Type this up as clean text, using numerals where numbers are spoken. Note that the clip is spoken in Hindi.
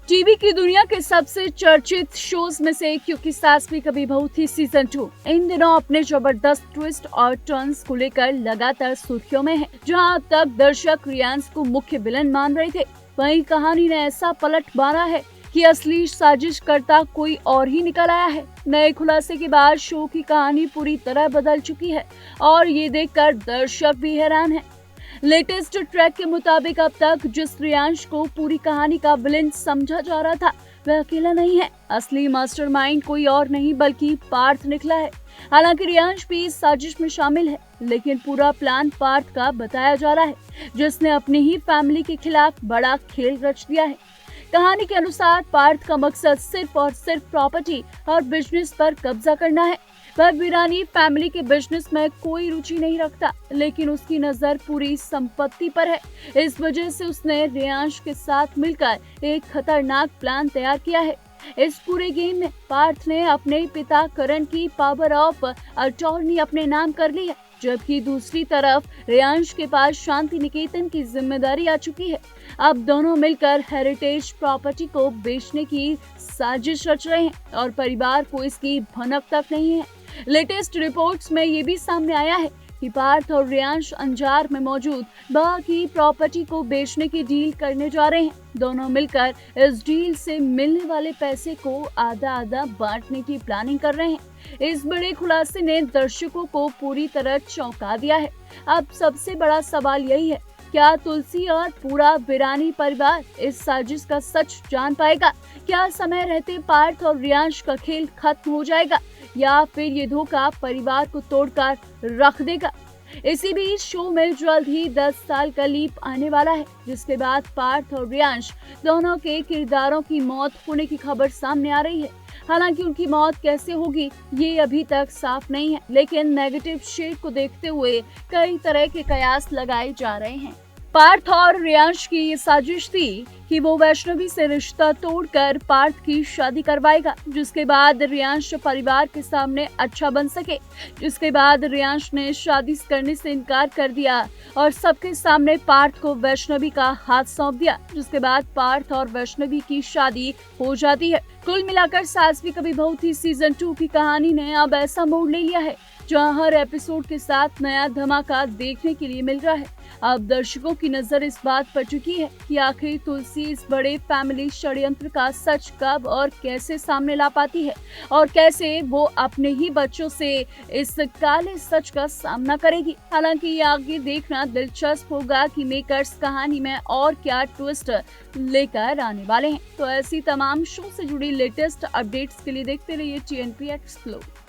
टीवी की दुनिया के सबसे चर्चित शोज में से क्योंकि सास भी कभी बहू थी सीजन 2 इन दिनों अपने जबरदस्त ट्विस्ट और टर्न्स को लेकर लगातार सुर्खियों में है। जहां अब तक दर्शक रियांश को मुख्य विलन मान रहे थे, वहीं कहानी ने ऐसा पलट मारा है कि असली साजिश करता कोई और ही निकल आया है। नए खुलासे के बाद शो की कहानी पूरी तरह बदल चुकी है और ये देखकर दर्शक भी हैरान है। लेटेस्ट ट्रैक के मुताबिक अब तक जिस रियांश को पूरी कहानी का विलेन समझा जा रहा था, वह अकेला नहीं है। असली मास्टरमाइंड कोई और नहीं बल्कि पार्थ निकला है। हालांकि रियांश भी इस साजिश में शामिल है, लेकिन पूरा प्लान पार्थ का बताया जा रहा है, जिसने अपनी ही फैमिली के खिलाफ बड़ा खेल रच दिया है। कहानी के अनुसार पार्थ का मकसद सिर्फ और सिर्फ प्रॉपर्टी और बिजनेस पर कब्जा करना है। वह वीरानी फैमिली के बिजनेस में कोई रुचि नहीं रखता, लेकिन उसकी नजर पूरी संपत्ति पर है। इस वजह से उसने रियांश के साथ मिलकर एक खतरनाक प्लान तैयार किया है। इस पूरे गेम में पार्थ ने अपने पिता करण की पावर ऑफ अटॉर्नी अपने नाम कर ली है, जबकि दूसरी तरफ रियांश के पास शांति निकेतन की जिम्मेदारी आ चुकी है। अब दोनों मिलकर हेरिटेज प्रॉपर्टी को बेचने की साजिश रच रहे हैं और परिवार को इसकी भनक तक नहीं है। लेटेस्ट रिपोर्ट्स में ये भी सामने आया है कि पार्थ और रियांश अंजार में मौजूद बा की प्रॉपर्टी को बेचने की डील करने जा रहे हैं। दोनों मिलकर इस डील से मिलने वाले पैसे को आधा आधा बांटने की प्लानिंग कर रहे हैं। इस बड़े खुलासे ने दर्शकों को पूरी तरह चौंका दिया है। अब सबसे बड़ा सवाल यही है, क्या तुलसी और पूरा वीरानी परिवार इस साजिश का सच जान पाएगा? क्या समय रहते पार्थ और रियांश का खेल खत्म हो जाएगा या फिर ये धोखा परिवार को तोड़कर रख देगा? इसी बीच शो में जल्द ही 10 साल का लीप आने वाला है, जिसके बाद पार्थ और रियांश दोनों के किरदारों की मौत होने की खबर सामने आ रही है। हालांकि उनकी मौत कैसे होगी ये अभी तक साफ नहीं है, लेकिन नेगेटिव शेड को देखते हुए कई तरह के कयास लगाए जा रहे हैं। पार्थ और रियांश की ये साजिश थी कि वो वैष्णवी से रिश्ता तोड़कर पार्थ की शादी करवाएगा, जिसके बाद रियांश परिवार के सामने अच्छा बन सके। जिसके बाद रियांश ने शादी करने से इनकार कर दिया और सबके सामने पार्थ को वैष्णवी का हाथ सौंप दिया, जिसके बाद पार्थ और वैष्णवी की शादी हो जाती है। कुल मिलाकर सास भी कभी बहू थी सीजन 2 की कहानी ने अब ऐसा मोड़ ले लिया है जहां हर एपिसोड के साथ नया धमाका देखने के लिए मिल रहा है। अब दर्शकों की नजर इस बात पर चुकी है कि आखिर तुलसी इस बड़े फैमिली षड्यंत्र का सच कब और कैसे सामने ला पाती है और कैसे वो अपने ही बच्चों से इस काले सच का सामना करेगी। हालांकि ये आगे देखना दिलचस्प होगा कि मेकर्स कहानी में और क्या ट्विस्ट लेकर आने वाले हैं। तो ऐसी तमाम शो से जुड़ी लेटेस्ट अपडेट्स के लिए देखते रहिए TNP एक्सप्लोर।